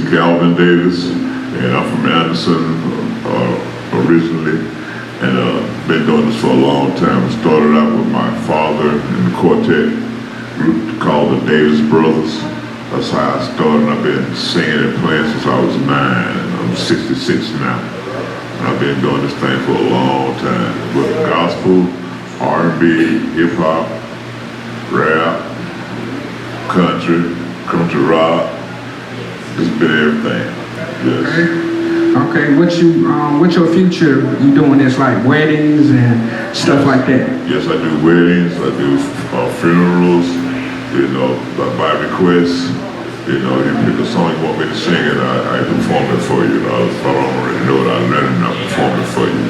Calvin Davis, and I'm from Anderson originally, and been doing this for a long time. Started out with my father in the quartet group called the Davis Brothers. That's how I started. I've been singing and playing since I was 9, and I'm 66 now. And I've been doing this thing for a long time. But gospel, R&B, hip hop, rap, country rock, it's been everything. Yes. Okay, what's your future? You doing this like weddings and stuff like that? Yes, I do weddings, I do funerals, you know, by request. You know, you pick a song you want me to sing and I perform it for you. If I don't already know it, I learn it and I perform it for you.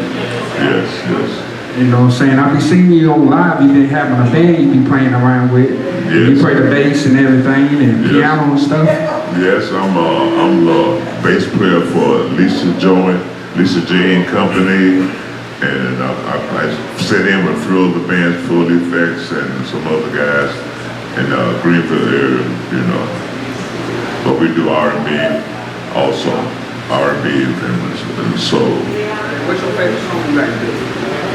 Yes. You know what I'm saying? I be seeing you on live, you be having a band you be playing around with. Yes. You play the bass and everything and piano and stuff. Yes, I'm the bass player for Lisa Jane Company, and I sit in with a few other bands, Full Effects and some other guys in Greenville area, you know. But we do R&B also, R&B and soul. What's your favorite song you like to do?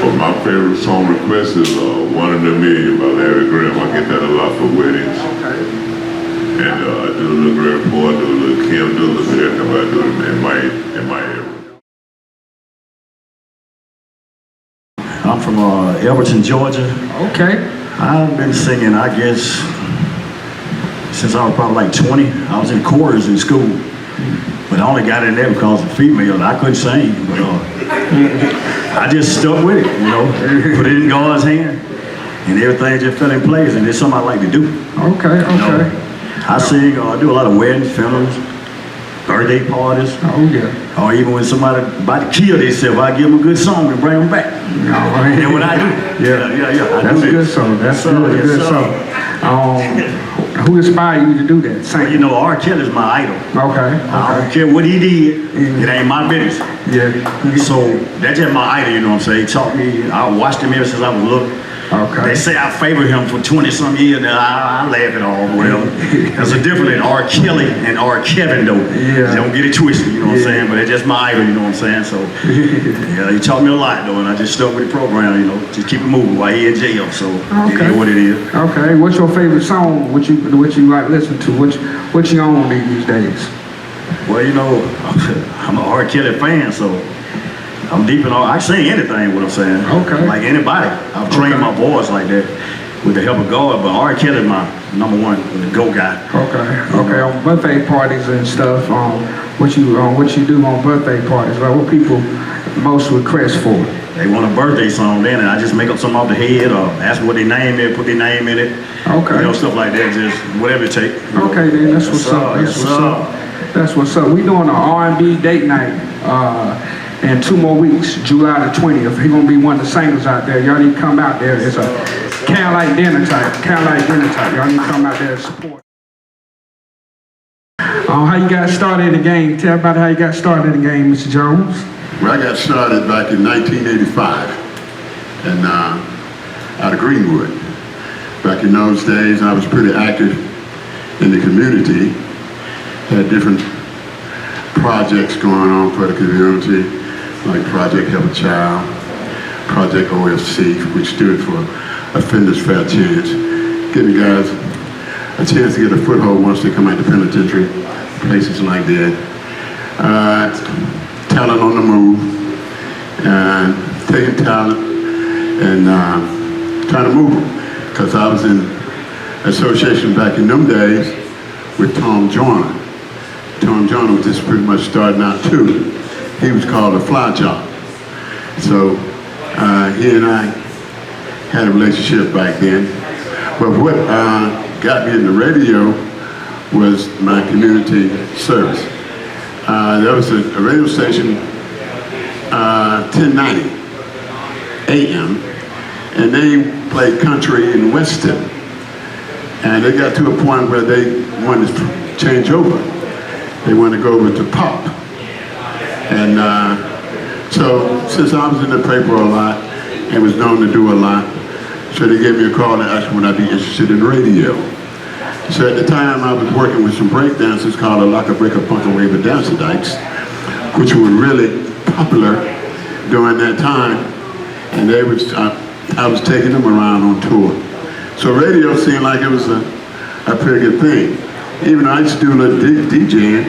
Well, my favorite song request is One in a Million by Larry Graham. I get that a lot for weddings. Okay. And I do a little Greg Moore, I do a little Kim, do a little bit of everything I do in my area. I'm from Elberton, Georgia. Okay. I've been singing, I guess, since I was probably like 20. I was in chorus in school, but I only got in there because of female. I couldn't sing, but I just stuck with it, you know, put it in God's hand, and everything just fell in place, and it's something I like to do. Okay. You know, I sing, I do a lot of weddings, funerals, birthday parties. Oh yeah. Or even when somebody about to kill themselves, I give them a good song and bring them back. That's what I do. Yeah. That's a good song. That's a good song. Who inspired you to do that? Well, you know, R. Kelly's my idol. Okay. I don't care what he did, it ain't my business. Yeah. So that's just my idol, you know what I'm saying? He taught me, I watched him ever since I was little. Okay. They say I favor him for 20-some years, and I laugh it all. Well, there's a difference in R. Kelly and R. Kevin, though. Yeah. Don't get it twisted, you know what I'm saying? But it's just my idol, you know what I'm saying? So, yeah, he taught me a lot, though, and I just stuck with the program, you know, just keep it moving while he in jail. So, it is what it is. Okay. What's your favorite song? What you like listen to? What you on these days? Well, you know, I'm a R. Kelly fan, so I'm deep in all. I sing anything, what I'm saying. Okay. Like anybody. I've trained my voice like that with the help of God, but R. Kelly's my #1, the go guy. Okay. On birthday parties and stuff, what you do on birthday parties? Like what people most request for? They want a birthday song then, and I just make up something off the head or ask what their name is, put their name in it. Okay. You know, stuff like that, just whatever it takes. Okay, then that's what's up. That's what's up. We doing an R&B date night in 2 more weeks, July the 20th. He's gonna be one of the singers out there. Y'all need to come out there. It's a candlelight dinner type. Y'all need to come out there and support. How you got started in the game? Tell everybody how you got started in the game, Mr. Jones. Well, I got started back in 1985 and out of Greenwood. Back in those days, I was pretty active in the community. Had different projects going on for the community, like Project Help a Child, Project OFC, which stood for Offenders Fair Chance, giving guys a chance to get a foothold once they come out the penitentiary, places like that. Talent on the move, and taking talent and trying to move them. Because I was in association back in them days with Tom Joyner. Tom Joyner was just pretty much starting out too. He was called a fly job. So he and I had a relationship back then. But what got me in the radio was my community service. There was a radio station, 1090 AM, and they played country and western. And they got to a point where they wanted to change over. They wanted to go over to pop. And so since I was in the paper a lot and was known to do a lot, so they gave me a call and asked me would I be interested in radio. So at the time I was working with some break dancers called a Locker Breaker Punker Waver Dancer Dykes, which were really popular during that time. And they was, I was taking them around on tour. So radio seemed like it was a pretty good thing. Even though I used to do a little DJing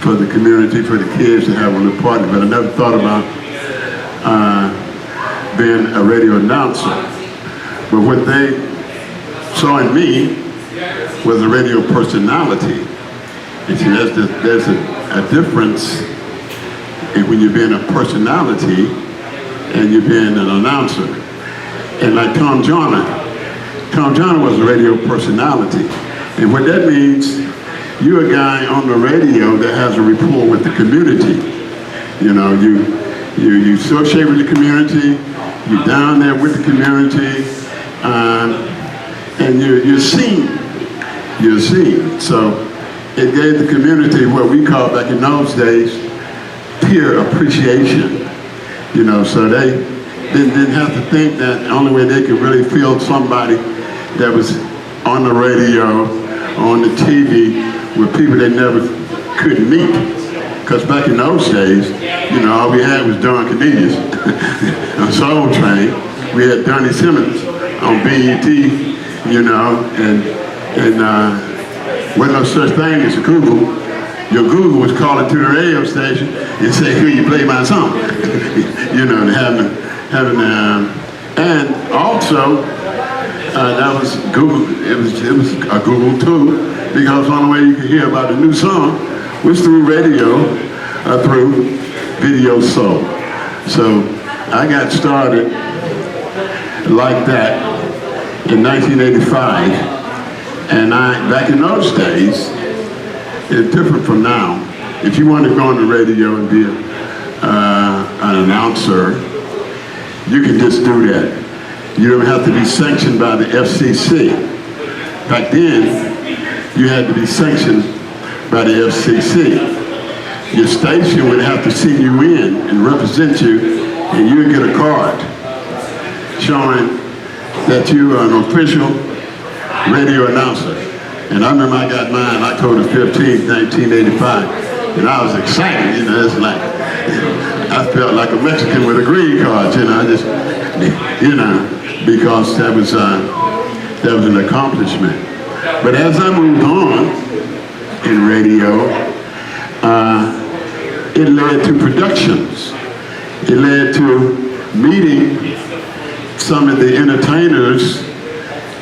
for the community, for the kids to have a little party, but I never thought about being a radio announcer. But what they saw in me was a radio personality. And see, there's a difference in when you're being a personality and you're being an announcer. And like Tom Joyner was a radio personality. And what that means, you're a guy on the radio that has a rapport with the community. You know, you associate with the community, you're down there with the community, and you're seen. You're seen. So it gave the community what we call back in those days peer appreciation. You know, so they didn't have to think that the only way they could really feel somebody that was on the radio, on the TV, with people they never could meet. Because back in those days, you know, all we had was Don Cornelius on Soul Train. We had Donnie Simmons on BET, you know, and wasn't no such thing as Google. Your Google was calling to the radio station and say, "Could you play my song?" You know, and also that was Google. It was a Google tool because the only way you could hear about a new song was through radio, through Video Soul. So I got started like that in 1985, and back in those days, it's different from now. If you want to go on the radio and be an announcer, you can just do that. You don't have to be sanctioned by the FCC. Back then, you had to be sanctioned by the FCC. Your station would have to send you in and represent you, and you would get a card showing that you are an official radio announcer. And I remember I got mine October 15th, 1985, and I was excited, you know, it's like, I felt like a Mexican with a green card, you know, I just, you know, because that was an accomplishment. But as I moved on in radio, it led to productions. It led to meeting some of the entertainers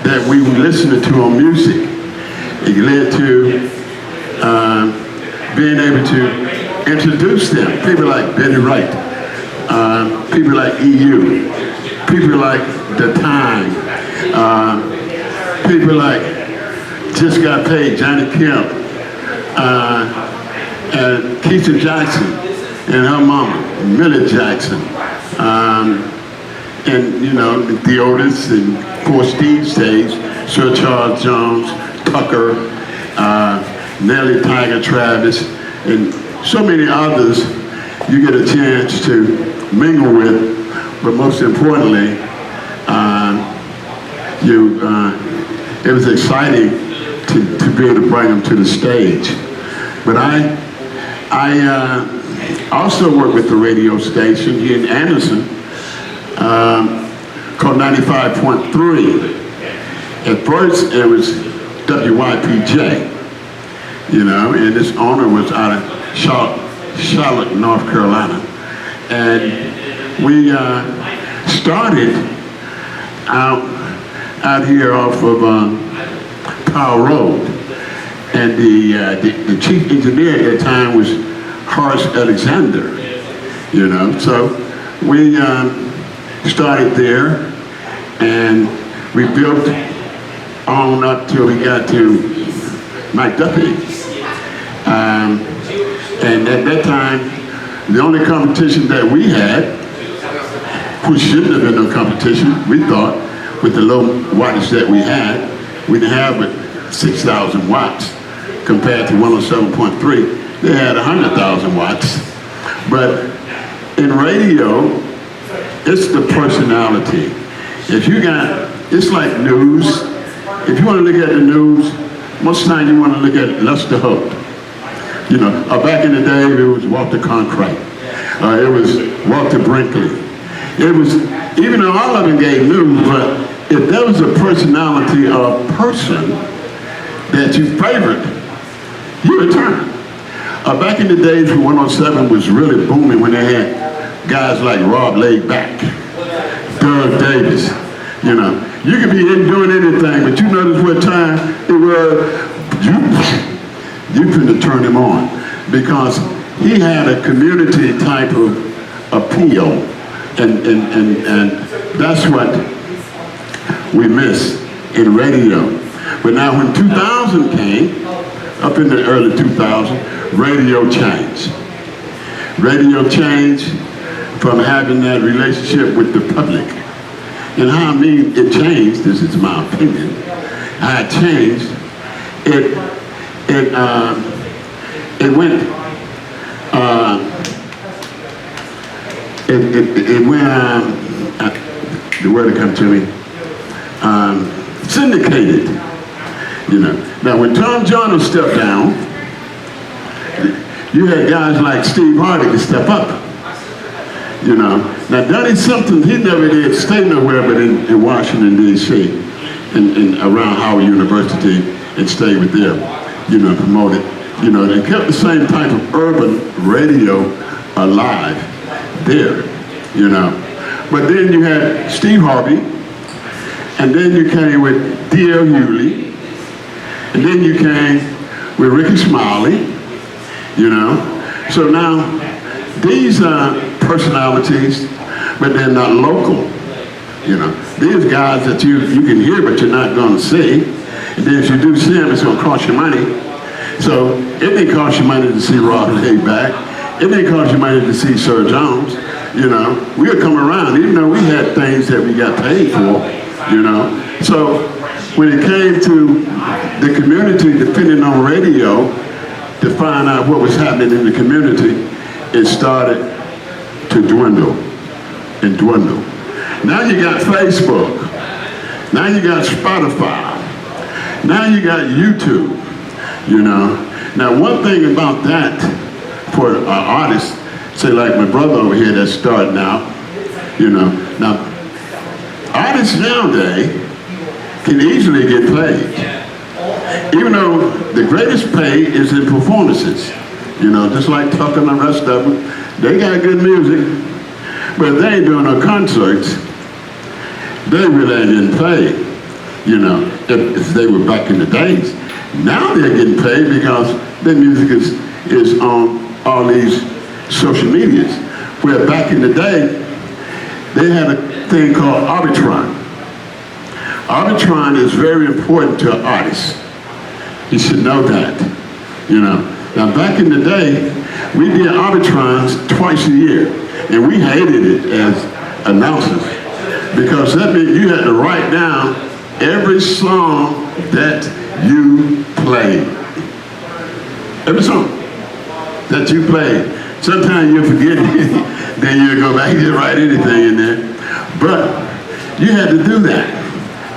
that we were listening to on music. It led to being able to introduce them. People like Betty Wright, people like EU, people like The Time, people like Just Got Paid, Johnny Kemp, and Keisha Jackson and her mama, Millie Jackson, and you know, the Otis, and for Steve's days, Sir Charles Jones, Tucker, Nellie Tiger Travis, and so many others you get a chance to mingle with, but most importantly, it was exciting to be able to bring them to the stage. But I also worked with the radio station here in Anderson called 95.3. At first it was WYPJ, you know, and this owner was out of Charlotte, North Carolina. And we started out here off of Powell Road. And the chief engineer at the time was Horace Alexander, you know. So we started there, and we built on up till we got to Mike Duffy. And at that time, the only competition that we had, which shouldn't have been no competition, we thought, with the low wattage that we had, we didn't have but 6,000 watts compared to 107.3. They had 100,000 watts. But in radio, it's the personality. If you got, it's like news. If you want to look at the news, most times you want to look at Lester Holt. You know, back in the day, it was Walter Cronkite. It was Walter Brinkley. It was, even though all of them gave news, but if there was a personality or a person that you favored, you would turn. Back in the days when 107 was really booming, when they had guys like Rob Laid Back, Doug Davis, you know, you could be in doing anything, but you notice what time it was, you couldn't turn him on, because he had a community type of appeal, and that's what we miss in radio. But now when 2000 came, up in the early 2000s, radio changed. Radio changed from having that relationship with the public. And how I mean it changed, this is my opinion, how it changed, it went, the word that comes to me, syndicated, you know. Now when Tom Joyner stepped down, you had guys like Steve Harvey to step up, you know. Now that is something he never did stay nowhere but in Washington, D.C., and around Howard University, and stay with them, you know, promote it. You know, they kept the same type of urban radio alive there, you know. But then you had Steve Harvey, and then you came with D.L. Hughley, and then you came with Ricky Smiley, you know. So now, these are personalities, but they're not local, you know. These guys that you can hear, but you're not gonna see. And then if you do see them, it's gonna cost you money. So it didn't cost you money to see Rob Laid Back. It didn't cost you money to see Sir Jones, you know. We would come around, even though we had things that we got paid for, you know. So when it came to the community depending on radio to find out what was happening in the community, it started to dwindle and dwindle. Now you got Facebook. Now you got Spotify. Now you got YouTube, you know. Now one thing about that for artists, say like my brother over here that's starting out, you know. Now, artists nowadays can easily get paid. Even though the greatest pay is in performances, you know, just like Tucker and the rest of them, they got good music, but they ain't doing no concerts. They really ain't getting paid, you know, if they were back in the days. Now they're getting paid because their music is on all these social medias. Where back in the day, they had a thing called Arbitron. Arbitron is very important to artists. You should know that, you know. Now back in the day, we did Arbitrons twice a year, and we hated it as announcers, because that meant you had to write down every song that you played. Every song that you played. Sometimes you forget it, then you go back and write anything in there. But you had to do that,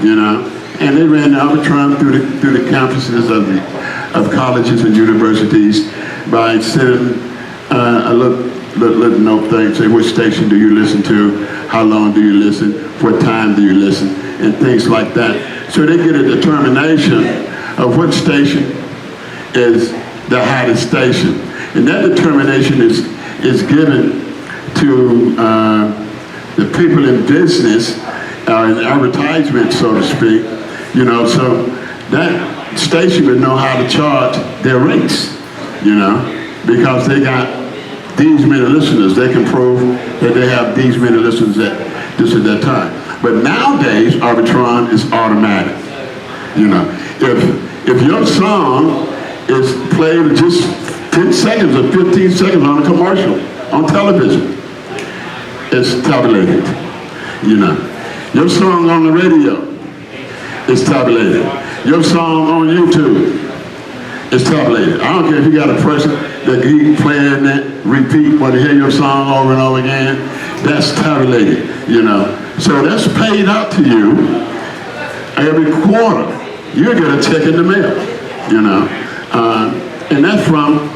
you know. And they ran the Arbitron through the campuses of colleges and universities by sending a little note thing, say which station do you listen to, how long do you listen, what time do you listen, and things like that. So they get a determination of what station is the hottest station. And that determination is given to the people in business, in advertisement, so to speak, you know, so that station would know how to charge their rates, you know, because they got these many listeners. They can prove that they have these many listeners at that time. But nowadays, Arbitron is automatic, you know. If your song is played just 10 seconds or 15 seconds on a commercial, on television, it's tabulated, you know. Your song on the radio is tabulated. Your song on YouTube is tabulated. I don't care if you got a person that keep playing that, repeat, want to hear your song over and over again, that's tabulated, you know. So that's paid out to you every quarter. You get a check in the mail. you know, and that's from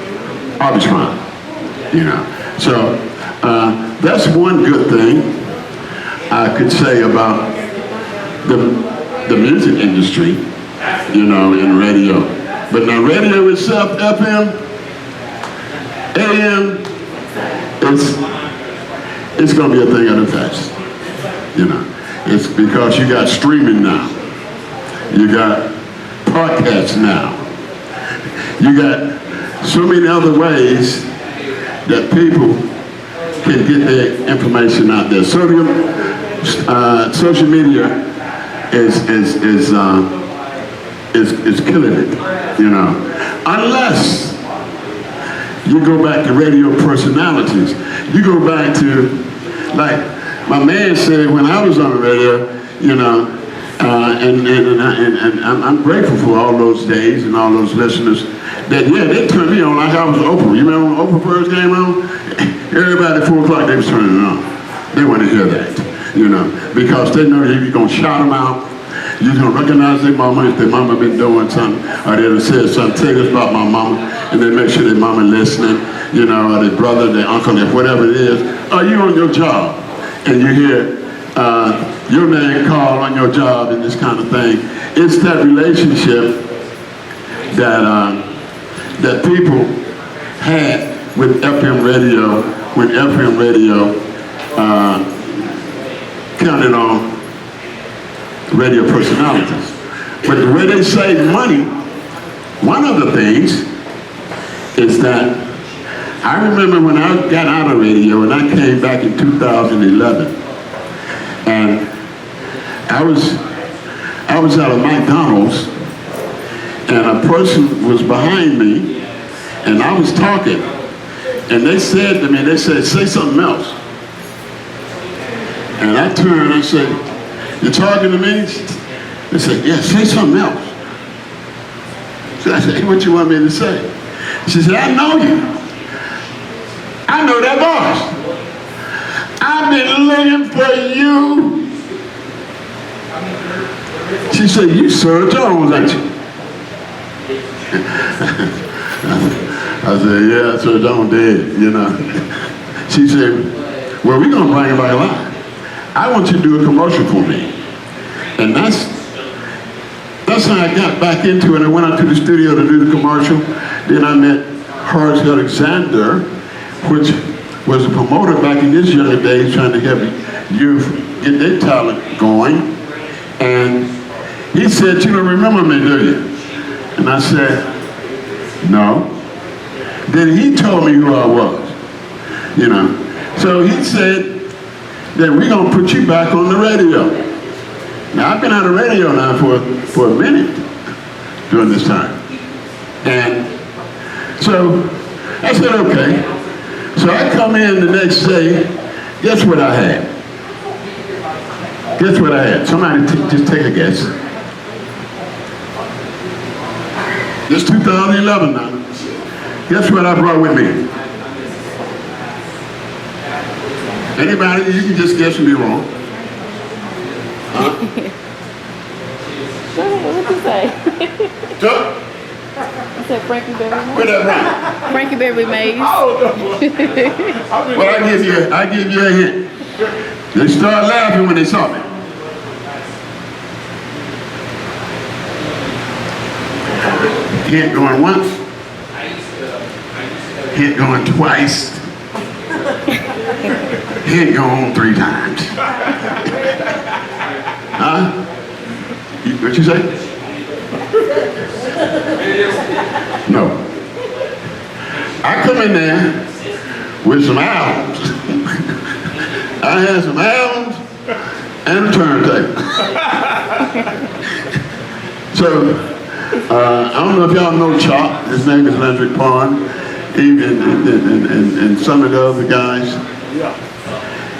Arbitron, you know. So that's one good thing I could say about the music industry, you know, in radio. But now radio itself, FM, AM, it's going to be a thing of the past, you know. It's because you got streaming now. You got podcasts now. You got so many other ways that people can get their information out there. Social media is killing it, you know. Unless you go back to radio personalities. You go back to, like my man said when I was on the radio, you know, and I'm grateful for all those days and all those listeners that, yeah, they turned me on like I was Oprah. You remember when Oprah first came on? Everybody at 4 o'clock, they was turning it on. They want to hear that, you know, because they know you're going to shout them out. You're going to recognize their mama if their mama been doing something, or they'll say something, tell us about my mama, and they make sure their mama listening, you know, or their brother, their uncle, or whatever it is. Or you on your job, and you hear your name called on your job and this kind of thing. It's that relationship that people had with FM radio, when FM radio counted on radio personalities. But the way they save money, one of the things is that I remember when I got out of radio and I came back in 2011, and I was at a McDonald's, and a person was behind me, and I was talking, and they said to me, they said, say something else. And I turned and I said, you talking to me? They said, yeah, say something else. So I said, hey, what you want me to say? She said, I know you. I know that voice. I've been looking for you. She said, you Sir Jones, ain't you? I said, yeah, Sir Jones dead, you know. She said, well, we're going to bring him back alive. I want you to do a commercial for me. And that's how I got back into it. I went out to the studio to do the commercial. Then I met Horace Alexander, which was a promoter back in his younger days trying to help youth get their talent going. And he said, you don't remember me, do you? And I said, no. Then he told me who I was, you know. So he said that we're going to put you back on the radio. Now, I've been on the radio now for a minute during this time. And so I said, okay. So I come in the next day, guess what I had? Guess what I had? Somebody just take a guess. It's 2011 now. Guess what I brought with me? Anybody, you can just guess and be wrong. Huh? What'd you say? Chuck? I said Frankie Beverly Mays. Where that from? Frankie Beverly Mays. Oh, well, I give you a hint. They started laughing when they saw me. Hint going once. Hint going twice. Hint going 3 times. Huh? What you say? No. I come in there with some albums. I had some albums and a turntable. So, I don't know if y'all know Chop. His name is Landry Pond. And some of the other guys.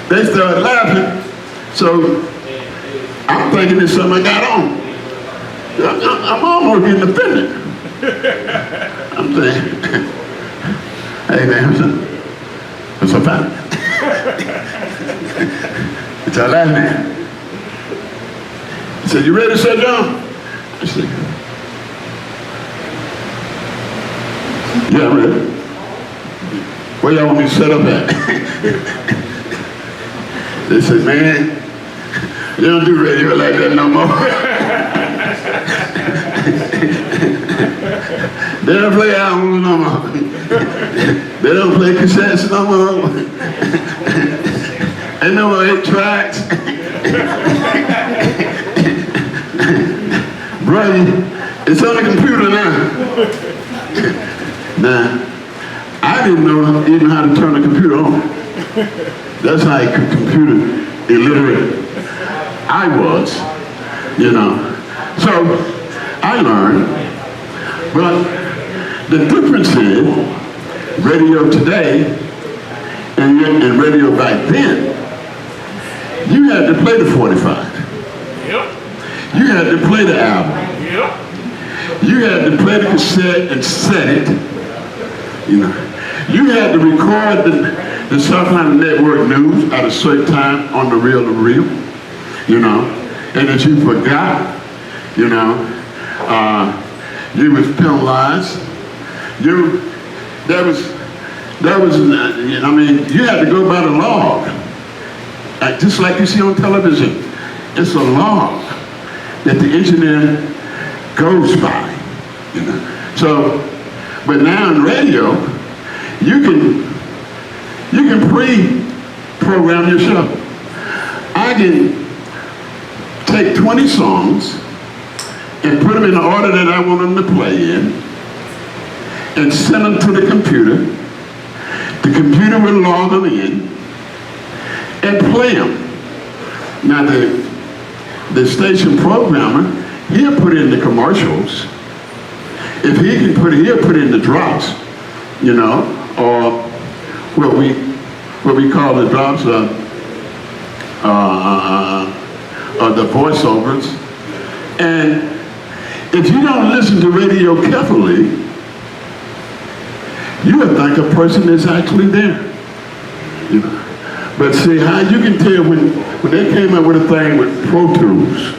They started laughing. So, I'm thinking it's something I got on. I'm almost getting offended. I'm saying, hey man, what's up, man? It's our last man. He said, you ready, Sir John? I said, Yeah, I'm ready. Where y'all want me to set up at? They said, man, you don't do radio like that no more. They don't play albums no more. They don't play cassettes no more. Ain't no more 8 tracks. Brother, it's on the computer now. Now, I didn't know even how to turn the computer on. That's how computer illiterate I was, you know. So, I learned, but the difference is, radio today and radio back then, you had to play the 45. Yep. You had to play the album. Yep. You had to play the cassette and set it. You know, you had to record the South Carolina Network news at a certain time on the reel to reel. You know, and if you forgot, you know, you was penalized. That was, you know, I mean, you had to go by the log. Just like you see on television, it's a log that the engineer goes by, you know. So, but now in radio, you can pre-program your show. I can take 20 songs and put them in the order that I want them to play in, and send them to the computer. The computer will log them in and play them. Now the station programmer, he'll put in the commercials. If he can he'll put in the drops, you know, or what we call the drops of the voiceovers. And if you don't listen to radio carefully, you would think a person is actually there, you know. But see, how you can tell when they came up with a thing with Pro Tools.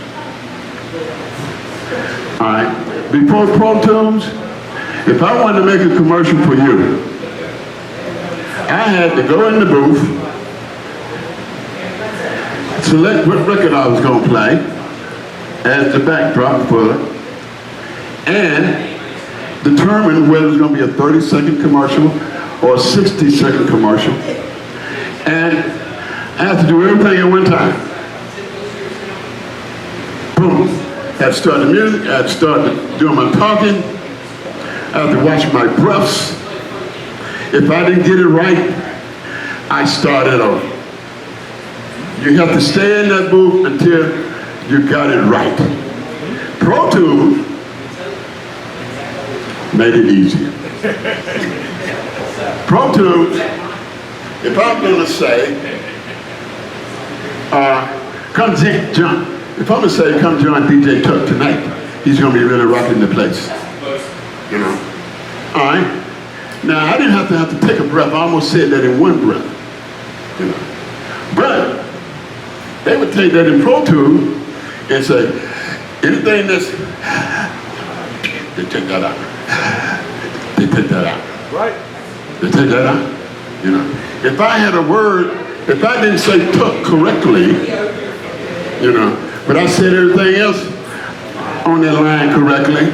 All right, before Pro Tools, if I wanted to make a commercial for you, I had to go in the booth, select what record I was going to play as the backdrop for it, and determine whether it's going to be a 30-second commercial or a 60-second commercial. And I have to do everything at one time. Boom. I have to start the music, I have to start doing my talking, I have to watch my breaths. If I didn't get it right, I started over. You have to stay in that booth until you got it right. Pro Tools made it easier. Pro Tools, if I'm gonna say, come John, if I'm gonna say, come join DJ Tuck tonight, he's gonna be really rocking the place. You know? All right? Now, I didn't have to take a breath. I almost said that in one breath. You know? But they would take that in Pro Tools and say, anything that's, they take that out. They take that out. Right. They take that out. You know, if I had a word, if I didn't say tuck correctly, you know, but I said everything else on that line correctly,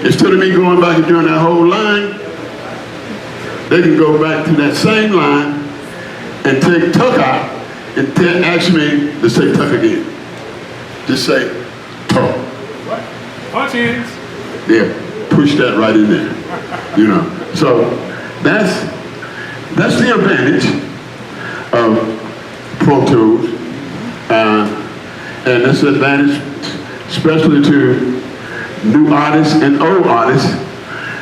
instead of me going back and doing that whole line, they can go back to that same line and take tuck out and ask me to say tuck again. Just say tuck. What? Punch ins. Yeah, push that right in there. You know, so that's the advantage of Pro Tools, and this advantage especially to new artists and old artists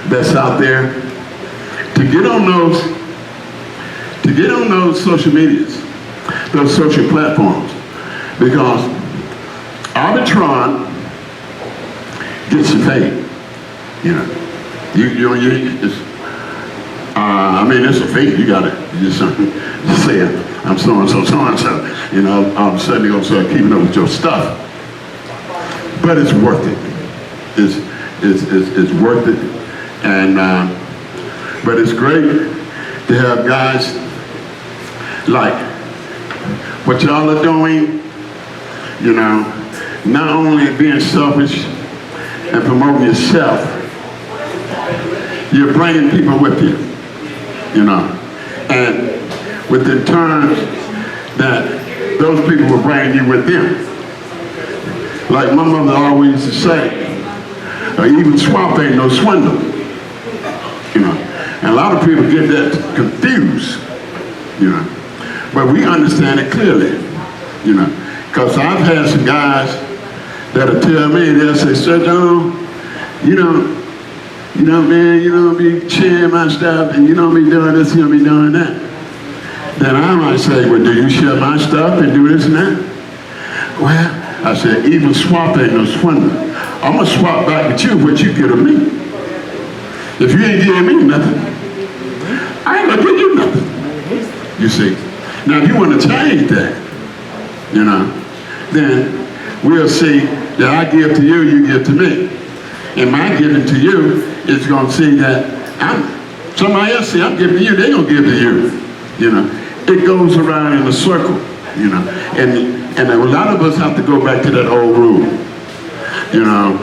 that's out there to get on those social medias, those social platforms, because Arbitron gets you paid. You know, I mean, it's a fee. You just say, I'm so-and-so, so-and-so. You know, all of a sudden you're going to start keeping up with your stuff. But it's worth it. It's worth it. And But it's great to have guys like what y'all are doing, you know, not only being selfish and promoting yourself, you're bringing people with you, you know, and within terms that those people will bring you with them. Like my mother always used to say, even swamp ain't no swindle, you know. And a lot of people get that confused, you know. But we understand it clearly, you know. Because I've had some guys that'll tell me, they'll say, Sir John, man, you don't be sharing my stuff and you don't be doing this, you don't be doing that. Then I might say, well, do you share my stuff and do this and that? Well, I said, even swap ain't no swindler. I'm going to swap back with you what you get of me. If you ain't giving me nothing, I ain't going to give you nothing. You see? Now, if you want to change that, you know, then we'll see that I give to you, you give to me. And my giving to you is going to see that somebody else see I'm giving to you, they're going to give to you. You know, it goes around in a circle, you know. And a lot of us have to go back to that old rule, you know,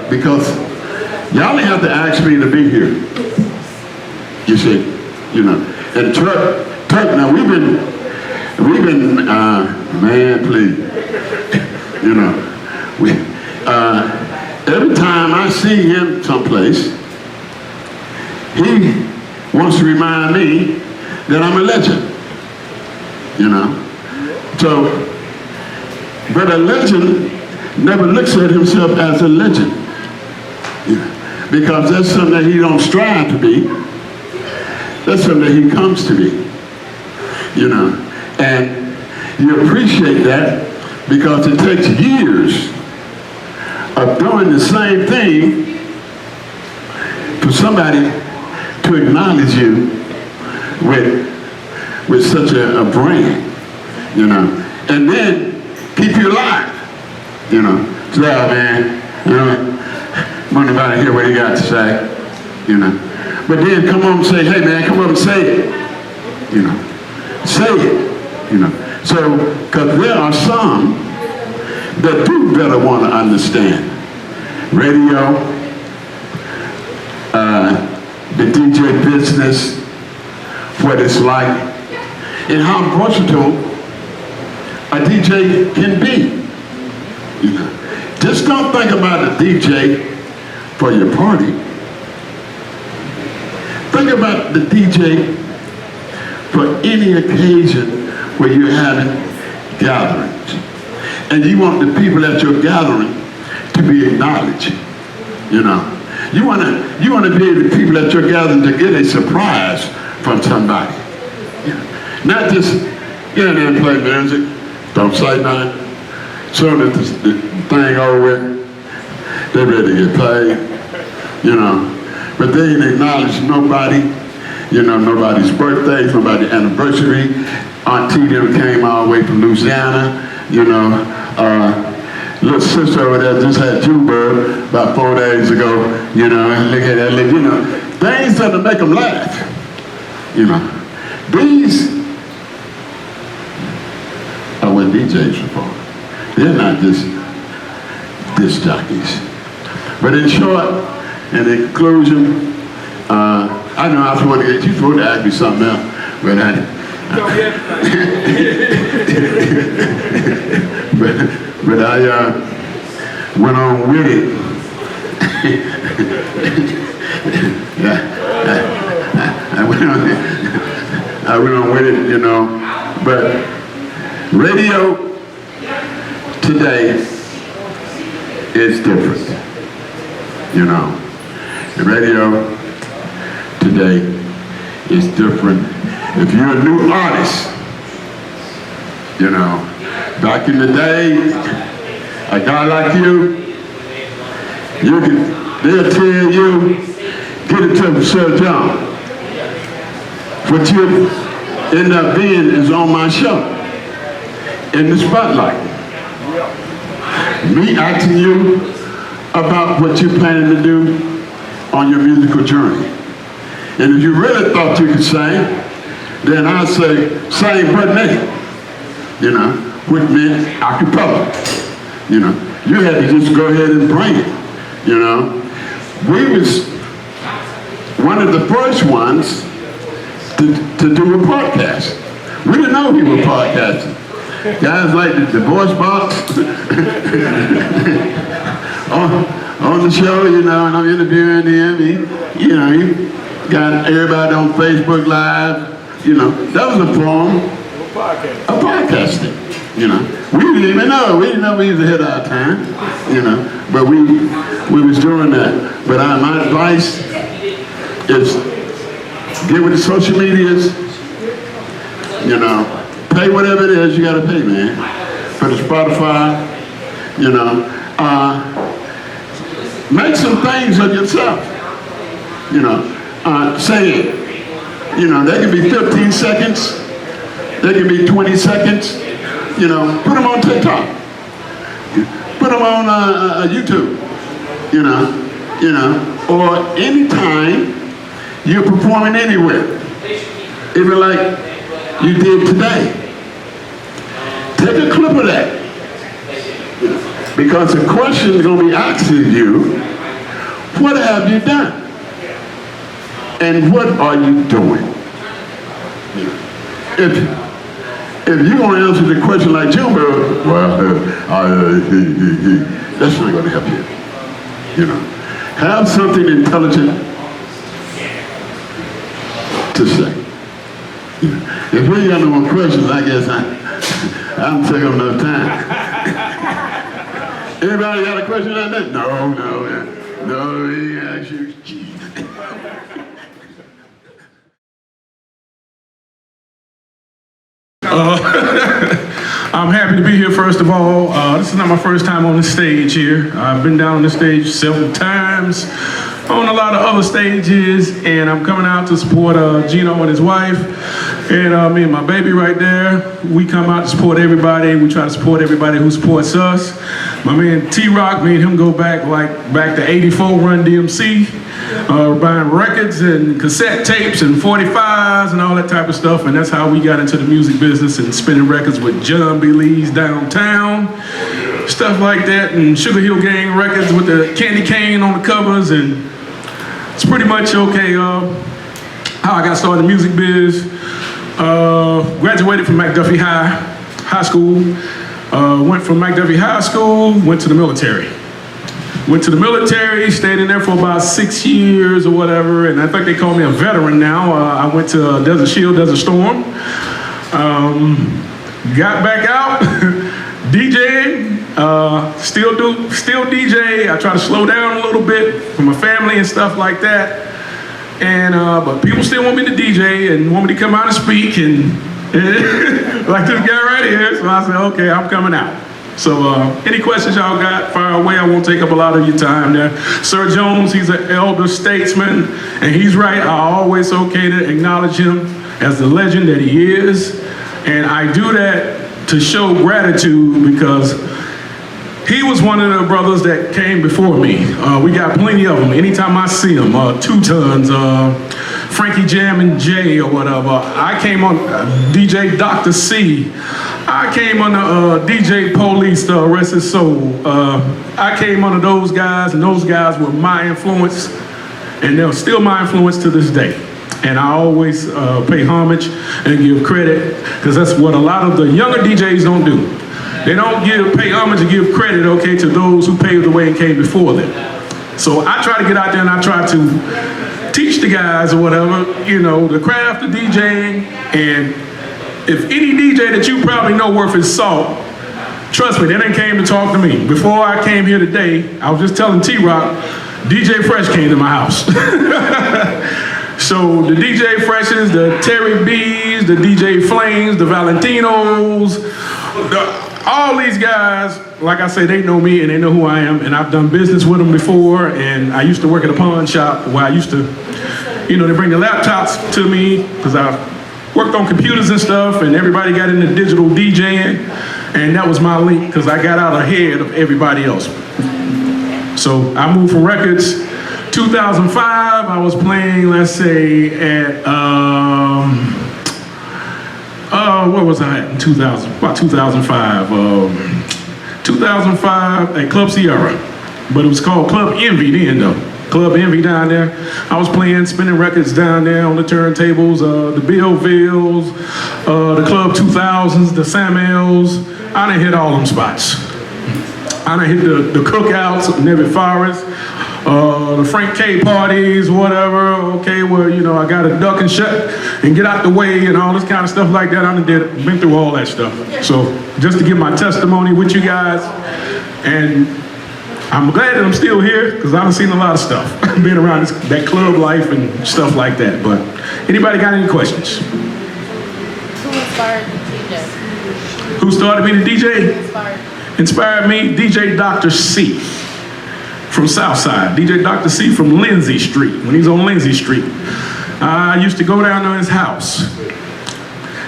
because y'all ain't have to ask me to be here. You see, you know. And Turk, now we've been, man, please, you know, every time I see him someplace, he wants to remind me that I'm a legend, you know. So, but a legend never looks at himself as a legend, because that's something that he don't strive to be. That's something that he comes to be, you know. And you appreciate that because it takes years of doing the same thing for somebody to acknowledge you with such a brand, you know, and then keep you alive, you know. So, man, you know, want anybody to hear what he got to say, you know. But then come on and say, hey, man, come on and say it, you know. Say it, you know. So, because there are some that do better want to understand radio, the DJ business, what it's like, and how versatile a DJ can be. You know, just don't think about a DJ for your party. Think about the DJ for any occasion where you're having gatherings, and you want the people at your gathering to be acknowledged. You know, you want to be the people at your gathering to get a surprise from somebody. You know, not just get in there and play music, don't say nothing. Soon as the thing over with, they're ready to get paid. You know, but they ain't acknowledge nobody. You know, nobody's birthday, nobody's anniversary. Auntie them came all the way from Louisiana. You know, little sister over there just had Jewbird about 4 days ago. You know, and look at that, you know, things that make them laugh. You know, these are what DJs are for. They're not just disc jockeys. But in short, in conclusion, I know I was going to get you supposed to ask me something else, but but I went on with it. I went on with it, you know. But radio today is different, you know. The radio today is different. If you're a new artist, you know, back in the day, a guy like you they'll tell you, get it to Sir John. What you end up being is on my show, in the spotlight. Me asking you about what you're planning to do on your musical journey. And if you really thought you could sing, then I'd say sing but naked, which meant acapella. You had to just go ahead and bring it, We was one of the first ones to do a podcast. We didn't know we were podcasting. Guys like the voice box on the show, and I'm interviewing him. He got everybody on Facebook Live. That was a form of podcasting. We didn't even know. We didn't know we was ahead of our time. But we was doing that. But my advice is get with the social medias. Pay whatever it is you gotta pay, man. For the Spotify, make some things of yourself. Say it. They can be 15 seconds. They can be 20 seconds. Put them on TikTok. Put them on YouTube. Or anytime you're performing anywhere. Even like you did today. Take a clip of that. Because the question is going to be asking you, what have you done? And what are you doing? If you're going to answer the question like Junebird, well, that's not going to help you. Have something intelligent to say. If we ain't got no more questions, I guess I'm taking up enough time. Anybody got a question on that? No, he asked you. I'm happy to be here, first of all. This is not my first time on the stage here. I've been down on the stage several times, on a lot of other stages, and I'm coming out to support Gino and his wife, and me and my baby right there. We come out to support everybody. We try to support everybody who supports us. My man T-Roc, me and him go back to 84 Run DMC, buying records and cassette tapes and 45s and all that type of stuff, and that's how we got into the music business and spinning records with John B. Lee's Downtown, stuff like that, and Sugar Hill Gang records with the candy cane on the covers, and it's pretty much okay how I got started in the music biz. Graduated from McDuffie High School. Went from McDuffie High School, went to the military. Went to the military, stayed in there for about 6 years or whatever, and I think they call me a veteran now. I went to Desert Shield, Desert Storm. Got back out, DJing, still DJ. I try to slow down a little bit for my family and stuff like that. And but people still want me to DJ and want me to come out and speak and like this guy right here. So I said, okay, I'm coming out. So any questions y'all got, fire away. I won't take up a lot of your time there. Sir Jones, he's an elder statesman, and he's right. I always okay to acknowledge him as the legend that he is. And I do that to show gratitude because he was one of the brothers that came before me. We got plenty of them. Anytime I see them, Two Tons, Frankie Jam and Jay or whatever. I came on DJ Dr. C. I came on DJ Police, rest his soul. I came under those guys, and those guys were my influence, and they're still my influence to this day. And I always pay homage and give credit, because that's what a lot of the younger DJs don't do. They don't pay homage and give credit, okay, to those who paved the way and came before them. So I try to get out there and I try to teach the guys or whatever, the craft of DJing. And if any DJ that you probably know worth his salt, trust me, they didn't came to talk to me. Before I came here today, I was just telling T-Roc, DJ Fresh came to my house. So the DJ Freshes, the Terry B's, the DJ Flames, the Valentinos, all these guys, like I say, they know me and they know who I am, and I've done business with them before, and I used to work at a pawn shop where I used to, they bring the laptops to me, because I worked on computers and stuff, and everybody got into digital DJing, and that was my link, because I got out ahead of everybody else. So I moved from records to 2005, I was playing, let's say, at, where was I at in 2000? About 2005. 2005 at Club Sierra, but it was called Club Envy then though. Club Envy down there. I was playing, spinning records down there on the turntables, the Billvilles, the Club 2000s, the Samuels. I done hit all them spots. I done hit the cookouts, Nevitt Forest, the Frank K parties, whatever, okay, where, you know, I got to duck and shut and get out the way and all this kind of stuff like that. I done been through all that stuff. So just to give my testimony with you guys, and I'm glad that I'm still here because I've seen a lot of stuff, being around that club life and stuff like that. But anybody got any questions? Who inspired you, DJ? Who started me to DJ? Inspired Me, DJ Dr. C from Southside. DJ Dr. C from Lindsay Street, when he's on Lindsay Street. I used to go down to his house.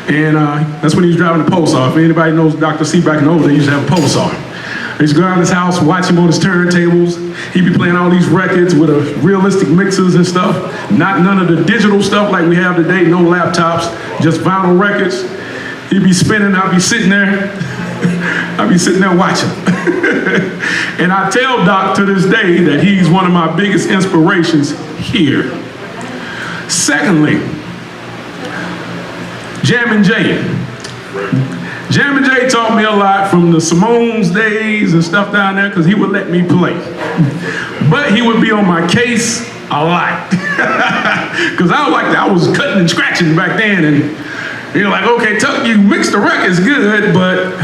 And that's when he was driving the pulsar. If anybody knows Dr. C back in the old days, they used to have a pulsar. I used to go down to his house, watch him on his turntables. He'd be playing all these records with realistic mixers and stuff. Not none of the digital stuff like we have today, no laptops, just vinyl records. He'd be spinning, I'd be sitting there. I'd be sitting there watching. And I tell Doc to this day that he's one of my biggest inspirations here. Secondly, Jammin' Jay. Jammin' Jay taught me a lot from the Simone's days and stuff down there because he would let me play. But he would be on my case a lot. Because I was cutting and scratching back then, and you're like, okay, Tuck, you mix the records good, but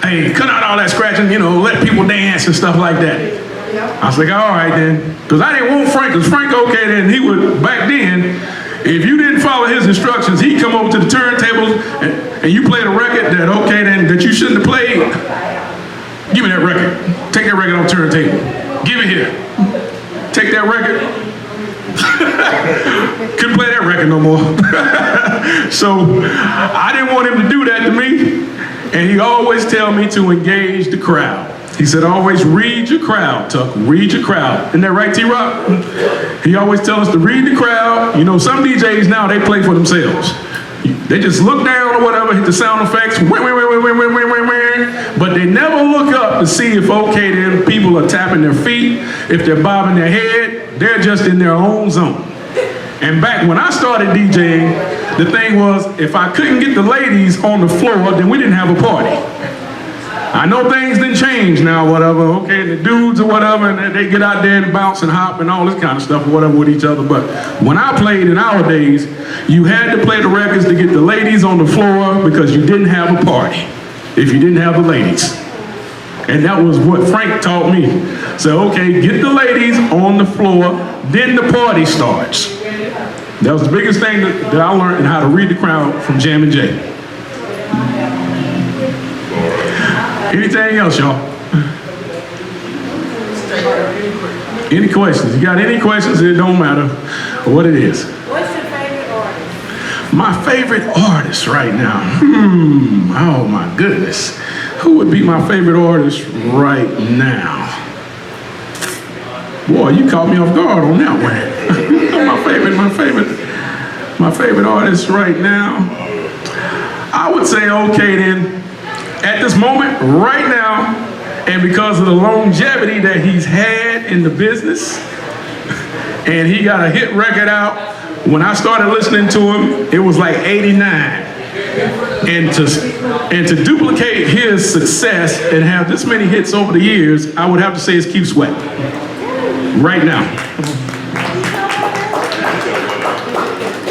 hey, cut out all that scratching, you know, let people dance and stuff like that. I was like, all right then. Because I didn't want Frank, because Frank, okay, then he would, back then, if you didn't follow his instructions, he'd come over to the turntables and you played a record that, okay, then, that you shouldn't have played. Give me that record. Take that record off the turntable. Give it here. Take that record. Couldn't play that record no more. So I didn't want him to do that to me. And he always tell me to engage the crowd. He said, always read your crowd, Tuck, read your crowd. Isn't that right, T-Roc? He always tell us to read the crowd. You know, some DJs now, they play for themselves. They just look down or whatever, hit the sound effects, but they never look up to see if, okay, then people are tapping their feet, if they're bobbing their head, they're just in their own zone. And back when I started DJing, the thing was, if I couldn't get the ladies on the floor, then we didn't have a party. I know things didn't change now, whatever, okay, the dudes or whatever, and they get out there and bounce and hop and all this kind of stuff or whatever with each other. But when I played in our days, you had to play the records to get the ladies on the floor because you didn't have a party if you didn't have the ladies. And that was what Frank taught me. So, okay, get the ladies on the floor, then the party starts. That was the biggest thing that I learned, and how to read the crowd from Jammin' Jay. Anything else, y'all? Any questions? You got any questions? It don't matter what it is. What's your favorite artist? My favorite artist right now? Oh my goodness. Who would be my favorite artist right now? Boy, you caught me off guard on that one. my favorite artist right now. I would say, okay then, at this moment, right now, and because of the longevity that he's had in the business, and he got a hit record out, when I started listening to him, it was like 89. And to duplicate his success and have this many hits over the years, I would have to say it's Keith Sweat. Right now.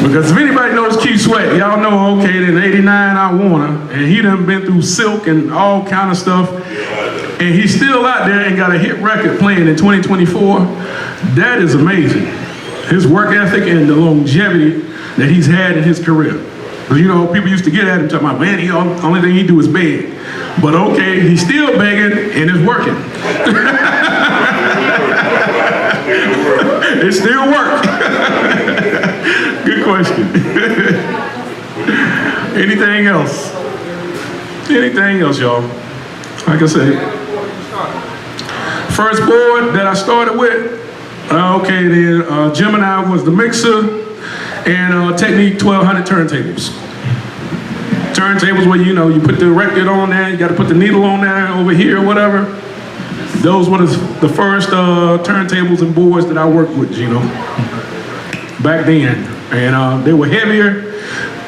Because if anybody knows Keith Sweat, y'all know, okay, then 89 I Wanna, and he done been through Silk and all kind of stuff, and he's still out there and got a hit record playing in 2024. That is amazing. His work ethic and the longevity that he's had in his career. Because, you know, people used to get at him talking about, man, the only thing he do is beg. But okay, he's still begging and it's working. It still works. Good question. Anything else? Anything else, y'all? Like I said, first board that I started with, Okay, then Gemini was the mixer, and Technique 1200 turntables. Turntables where you put the record on there, you got to put the needle on there over here, whatever. Those were the first turntables and boards that I worked with, back then. And they were heavier.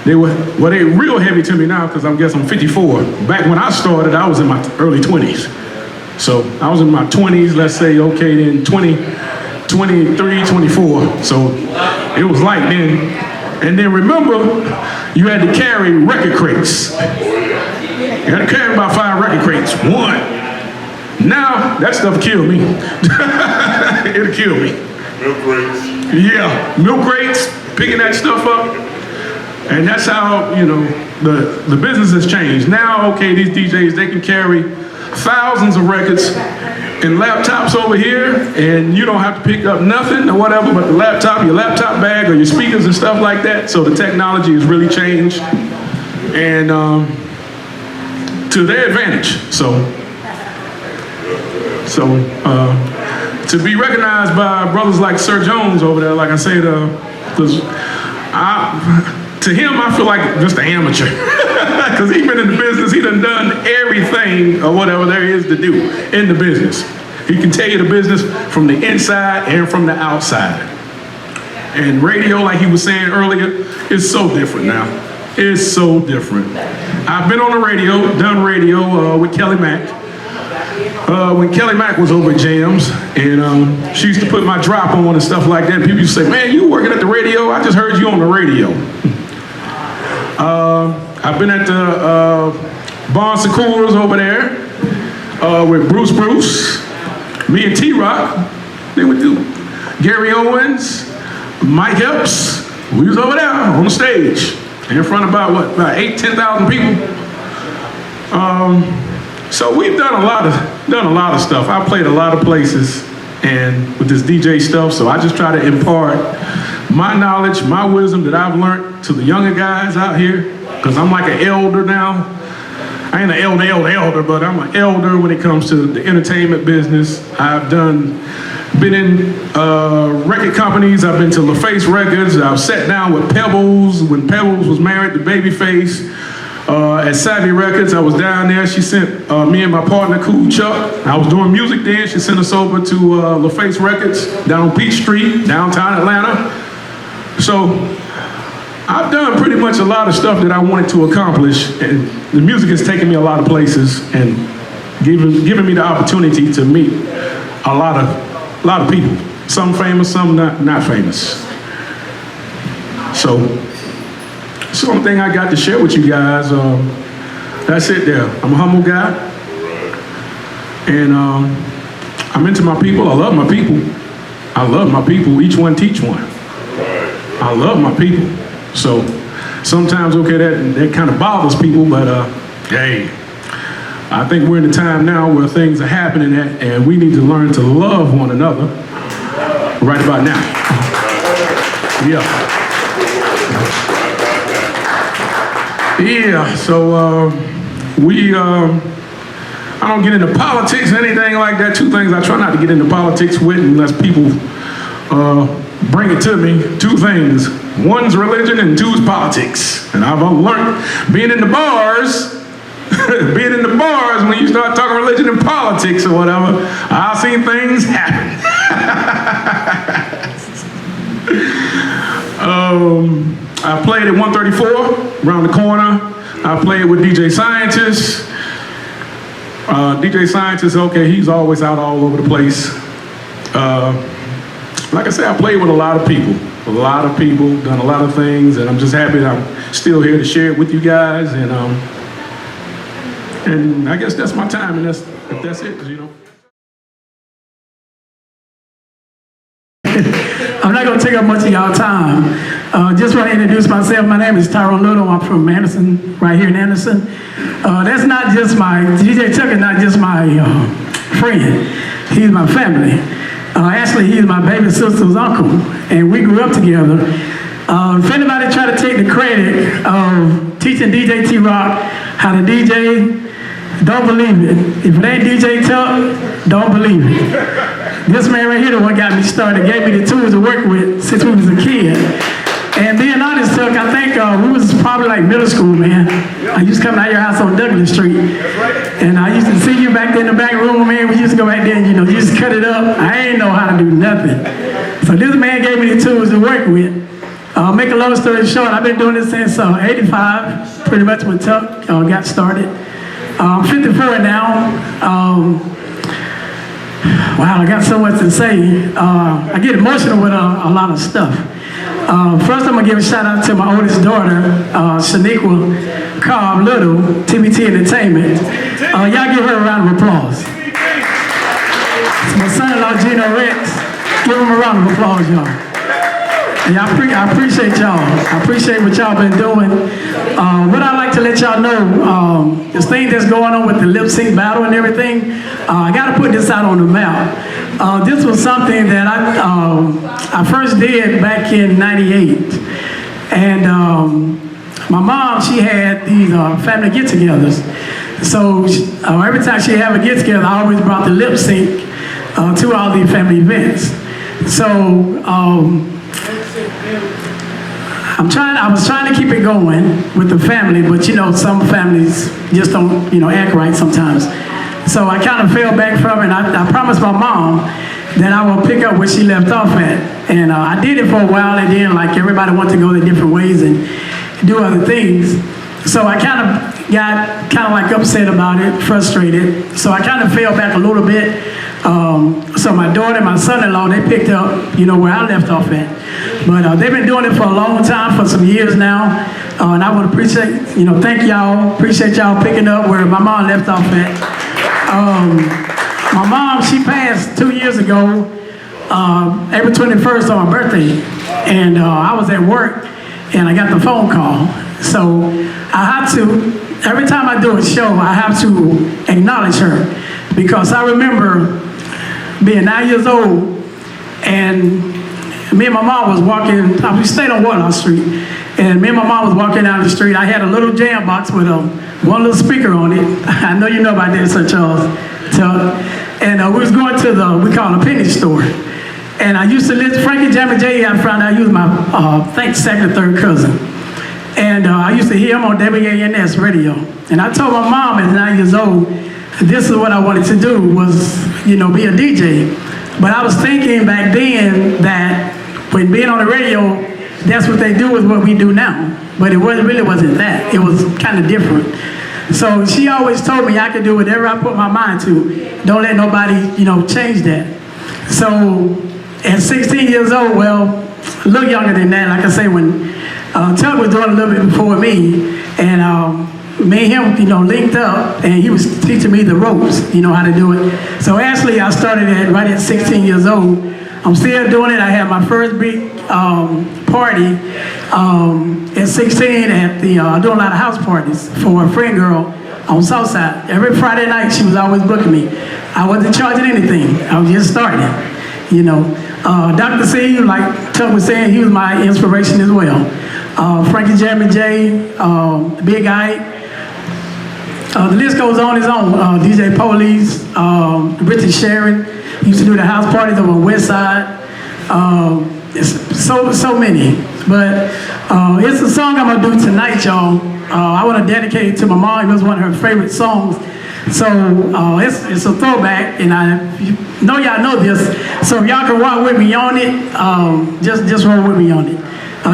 They real heavy to me now because I guess I'm 54. Back when I started, I was in my early 20s. So I was in my 20s, let's say, okay, then 23, 24. So it was light then. And then remember, you had to carry record crates. You had to carry about 5 record crates. One. Now, that stuff killed me. It'll kill me. Milk crates. Yeah, milk crates, picking that stuff up. And that's how, the business has changed. Now, okay, these DJs, they can carry thousands of records and laptops over here, and you don't have to pick up nothing or whatever but the laptop, your laptop bag, or your speakers and stuff like that. So the technology has really changed, and to their advantage. So to be recognized by brothers like Sir Jones over there, like I said, to him, I feel like just an amateur. Because he's been in the business, he done everything or whatever there is to do in the business. He can tell you the business from the inside and from the outside. And radio, like he was saying earlier, is so different now. It's so different. I've been on the radio, done radio with Kelly Mack. When Kelly Mack was over at Jams, and she used to put my drop on and stuff like that. People used to say, man, you working at the radio? I just heard you on the radio. I've been at the Bon Secours over there with Bruce, me and T-Roc. Then we do Gary Owens, Mike Epps. We was over there on the stage in front of about 10,000 people. So we've done a lot of stuff. I played a lot of places and with this DJ stuff. So I just try to impart my knowledge, my wisdom that I've learned to the younger guys out here. Because I'm like an elder now. I ain't an elder, but I'm an elder when it comes to the entertainment business. I've been in record companies. I've been to LaFace Records. I've sat down with Pebbles when Pebbles was married to Babyface. At Savvy Records, I was down there. She sent me and my partner, Cool Chuck. I was doing music then. She sent us over to LaFace Records down on Peach Street, downtown Atlanta. So I've done pretty much a lot of stuff that I wanted to accomplish, and the music has taken me a lot of places and given me the opportunity to meet a lot of people. Some famous, some not famous. So it's the only thing I got to share with you guys. That's it there. I'm a humble guy, and I'm into my people. I love my people. I love my people. Each one teach one. I love my people. So sometimes, okay, that kind of bothers people, but hey, I think we're in a time now where things are happening and we need to learn to love one another right about now. Yeah, so I don't get into politics or anything like that. Two things I try not to get into politics with unless people bring it to me. Two things. One's religion and two's politics. And I've learned being in the bars, when you start talking religion and politics or whatever, I've seen things happen. I played at 134 around the corner. I played with DJ Scientist. DJ Scientist, okay, he's always out all over the place. Like I said, I played with a lot of people, done a lot of things, and I'm just happy that I'm still here to share it with you guys. And I guess that's my time, and that's it, you know. I'm not going to take up much of y'all time. Just want to introduce myself. My name is T-Roc. I'm from Anderson, right here in Anderson. That's not just DJ Chuck is not just my friend. He's my family. Actually, he's my baby sister's uncle, and we grew up together. If anybody try to take the credit of teaching DJ T-Roc how to DJ, don't believe it. If it ain't DJ Chuck, don't believe it. This man right here, the one got me started, gave me the tools to work with since we was a kid. And being honest, Tuck, I think we was probably like middle school, man. I used to come out your house on Douglas Street. And I used to see you back there in the back room, man. We used to go back there and, you know, you used to cut it up. I ain't know how to do nothing. So this man gave me the tools to work with. Make a long story short, I've been doing this since 85, pretty much when Tuck got started. I'm 54 now. Wow, I got so much to say. I get emotional with a lot of stuff. First, I'm gonna give a shout out to my oldest daughter, Shaniqua Cobb Little, TBT Entertainment. Y'all give her a round of applause. My son-in-law, Gino Rex, give him a round of applause, y'all. Yeah, I appreciate y'all. I appreciate what y'all been doing. What I'd like to let y'all know, this thing that's going on with the lip sync battle and everything, I gotta put this out on the map. This was something that I first did back in '98. And my mom, she had these family get-togethers. So every time she have a get-together, I always brought the lip sync to all these family events. So I was trying to keep it going with the family, but you know, some families just don't, you know, act right sometimes. So I kind of fell back from it. I promised my mom that I will pick up where she left off at. And I did it for a while, and then like everybody wanted to go their different ways and do other things. So I kind of got like upset about it, frustrated. So I kind of fell back a little bit. So my daughter and my son-in-law, they picked up, you know, where I left off at. But they've been doing it for a long time, for some years now. And I would appreciate, you know, thank y'all, appreciate y'all picking up where my mom left off at. My mom, she passed 2 years ago, April 21st on my birthday. And I was at work and I got the phone call. So I have to, every time I do a show, I have to acknowledge her. Because I remember being 9 years old, and me and my mom was walking, we stayed on Warlock Street, and me and my mom was walking down the street. I had a little jam box with one little speaker on it. I know you know about that, Sir Charles. And we was going to we call it a penny store. And I used to listen, Frankie Jammy J, I found out he was my, second or third cousin. And I used to hear him on WANS radio. And I told my mom at 9 years old, this is what I wanted to do, was, you know, be a DJ. But I was thinking back then that when being on the radio, that's what they do is what we do now. But it really wasn't that. It was kind of different. So she always told me I could do whatever I put my mind to. Don't let nobody, you know, change that. So at 16 years old, well, a little younger than that, like I say, when Tuck was doing a little bit before me, and me and him, you know, linked up, and he was teaching me the ropes, you know, how to do it. So actually, I started right at 16 years old. I'm still doing it. I had my first big party at 16 at the, I do a lot of house parties for a friend girl on Southside. Every Friday night, she was always booking me. I wasn't charging anything. I was just starting, you know. Dr. C, like Tuck was saying, he was my inspiration as well. Frankie Jammy J, Big Ike. The list goes on its own. DJ Police, Richard Sharon used to do the house parties on the West Side. It's so many. But it's a song I'm gonna do tonight, y'all. I want to dedicate it to my mom. It was one of her favorite songs. So it's a throwback, and I know y'all know this. So if y'all can walk with me on it, just roll with me on it.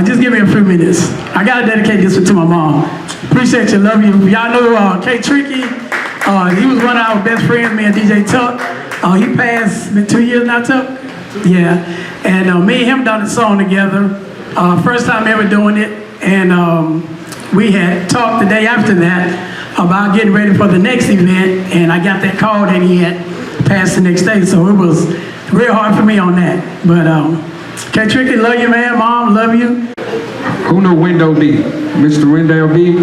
Just give me a few minutes. I gotta dedicate this to my mom. Appreciate you, love you. Y'all know K Tricky. He was one of our best friends, me and DJ Tuck. He passed, been 2 years now, Tuck? Yeah. And me and him done a song together. First time ever doing it. And we had talked the day after that about getting ready for the next event. And I got that call that he had passed the next day. So it was real hard for me on that. But K Tricky, love you, man. Mom, love you. Who know Window D? Mr. Wendell B?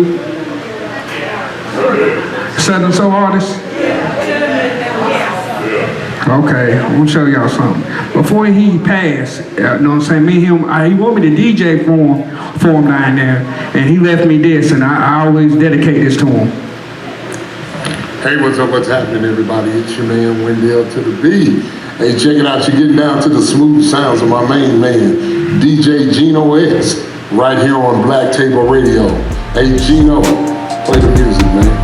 Southern Soul artist? Okay, I'm gonna show y'all something. Before he passed, you know what I'm saying, me and him, he wanted me to DJ for him down there, and he left me this, and I always dedicate this to him. Hey, what's up, what's happening, everybody? It's your man, Wendell to the B. Hey, check it out. You're getting down to the smooth sounds of my main man, DJ Gino X, right here on Black Table Radio. Hey, Gino, play the music, man.